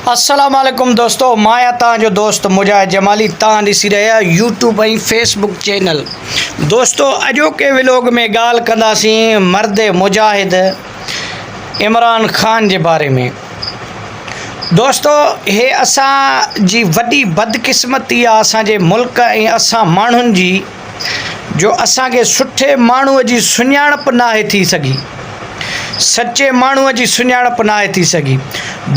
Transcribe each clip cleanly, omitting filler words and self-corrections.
अस्सलाम वालेकुम दोस्तों, माया तव्हांजो दोस्त मुजाहिद जमाली तव्हां ॾिसी रहिया यूट्यूब ऐं फेसबुक चैनल। दोस्तों अॼोके व्लॉग में ॻाल्हि कंदासीं मर्द मुजाहिद इमरान ख़ान जे बारे में। दोस्तों हे असांजी वॾी बदकिस्मती आहे असांजे मुल्क ऐं असां माण्हुनि जी, जो असांखे सुठे माण्हूअ जी सुञाणप नाहे थी सघी, सचे माण्हूअ जी सुञाणप नाहे थी सघी।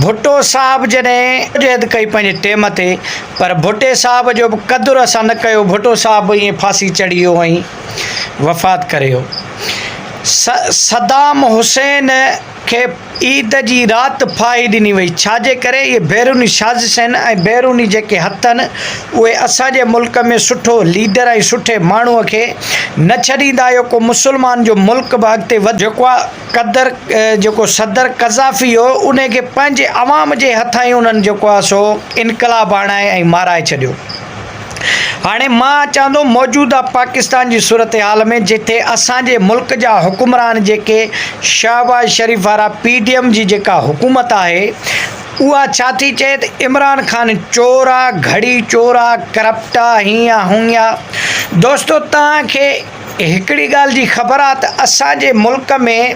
भुट्टो साहब जॾहिं मुजाहिद कई पंहिंजे टाइम ते, पर भुट्टे साहब जो बि क़दुरु असां न कयो। भुट्टो साहब ईअं फांसी चढ़ी वियो ऐं वफ़ात करे वियो। सदाम हुसैन खे ईद जी राति फाही ॾिनी वई। छाजे करे? इहे बैरूनी साज़िश आहिनि ऐं बैरूनी जेके हथ आहिनि उहे असांजे मुल्क में सुठो लीडर ऐं सुठे माण्हूअ खे न छॾींदा। को मुस्लमान जो मुल्क बि अॻिते जेको आहे जेको सदर कज़ाफ़ी हो, उन खे पंहिंजे अवाम जे हथां ई उन्हनि जेको आहे सो इनक़लाब आणाए ऐं माराए छॾियो। हाणे मां चवंदो मौजूदा पाकिस्तान जी सूरत हाल में, जिथे असांजे मुल्क जा हुकुमरान जेके शहबाज शरीफ़ वारा PDM जी जेका हुकूमत आहे, उहा छा थी चए त इमरान ख़ान चोर आहे, घड़ी चोर आहे, करप्ट आहे, हीअं हूअं। दोस्तो तव्हांखे हिकिड़ी ॻाल्हि जी ख़बर आहे त असांजे मुल्क में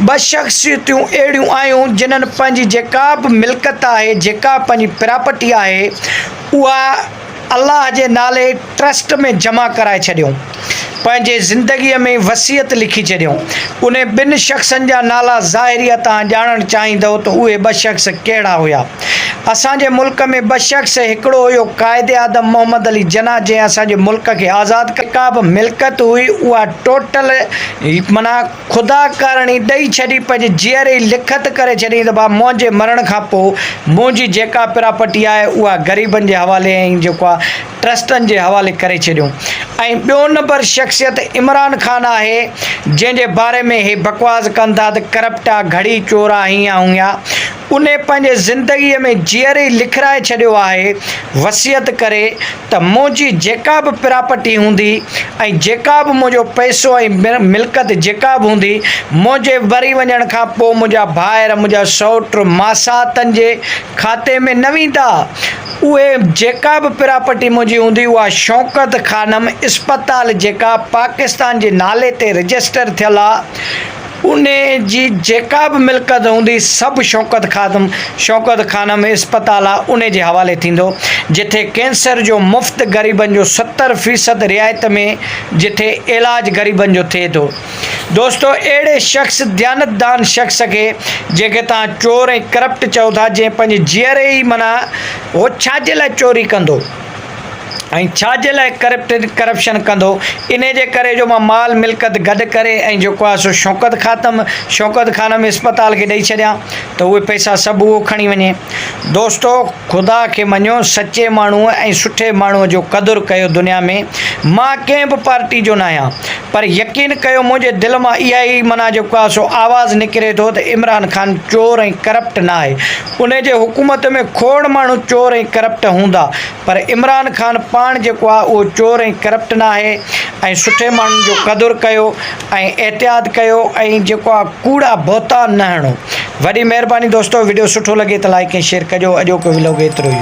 ॿ शख़्सियतूं अहिड़ियूं आहियूं जिन्हनि पंहिंजी जेका बि मिल्कत आहे, जेका पंहिंजी प्रॉपर्टी आहे, उहा अल्लाह जे नाले ट्रस्ट में जमा कराए छॾियूं, पंहिंजे ज़िंदगीअ में वसियत लिखी छॾियूं। उन ॿिनि शख़्सनि जा नाला ज़ाहिरीअ तव्हां ॼाणणु चाहींदव त उहे ॿ शख़्स कहिड़ा हुया। असांजे मुल्क में ॿ शख़्स, हिकिड़ो हुयो क़ाइदे आज़म मोहम्मद अली जिन्ना, जंहिं असांजे मुल्क खे आज़ादु जेका बि मिल्कत हुई उहा टोटल माना ख़ुदा करणी ॾेई छॾी, पंहिंजे जीअरे ई लिखत करे छॾी त भाउ मुंहिंजे मरण खां पोइ मुंहिंजी जेका प्रॉपर्टी आहे उहा ग़रीबनि जे हवाले ऐं जेको आहे ट्रस्टनि जे हवाले करे छॾियूं। ऐं ॿियो नंबर शख़्सियत इमरान ख़ान आहे, जंहिंजे बारे में हे बकवास कनि था त करप्ट आहे, घड़ी चोर आहे, हीअं हूअं। उन पंहिंजे ज़िंदगीअ में जीअरे ई लिखाए छॾियो आहे वसियत करे त मुंहिंजी जेका बि प्रॉपर्टी हूंदी ऐं जेका बि मुंहिंजो पैसो ऐं मिल्कत जेका बि हूंदी, मुंहिंजे मरी वञण खां पोइ मुंहिंजा भाइर, मुंहिंजा सौट मासातनि जे खाते में न वेंदा। उहे जेका बि प्रॉपर्टी मुंहिंजी हूंदी उहा शौकत ख़ानम इस्पताल जेका पाकिस्तान जे नाले ते रजिस्टर थियल आहे, उन जी जेका बि मिल्कत हूंदी सभु शौकत ख़ानम इस्पताल आहे उन जे हवाले थींदो, जिथे कैंसर जो मुफ़्त ग़रीबनि जो 70% रिआयत में जिथे इलाज ग़रीबनि जो थिए थो। दोस्तो अहिड़े शख़्स, दयानतदान शख़्स खे जेके तव्हां चोर ऐं करप्ट चओ था, जंहिं पंहिंजे जीअरे ई माना उहो छाजे लाइ चोरी कंदो ऐं छाजे लाइ करप्शन कंदो, इन जे करे जो मां माल मिल्कत गॾु करे ऐं जेको आहे सो शौकत ख़ानम इस्पताल खे ॾेई छॾियां त उहे पैसा सभु उहो खणी वञे। दोस्तो ख़ुदा खे मञियो, सचे माण्हूअ ऐं सुठे माण्हूअ जो क़दुरु कयो दुनिया में। मां कंहिं बि पार्टी जो न आहियां, पर यकीन कयो मुंहिंजे दिलि मां इहा ई माना जेको आहे सो आवाज़ु निकिरे थो त इमरान ख़ान चोर ऐं करप्ट न आहे। उन जे हुकूमत में खोड़ माण्हू चोर ऐं करप्ट हूंदा, पर इमरान ख़ान पाण जेको आहे उहो चोर ऐं करप्ट न आहे। ऐं सुठे माण्हुनि जो क़दुरु कयो ऐं एहतियात कयो ऐं जेको आहे कूड़ा बोहतान न हणो। वॾी महिरबानी दोस्तो, वीडियो सुठो लॻे त लाइक ऐं शेयर कजो। अॼोको व्लॉग एतिरो ई।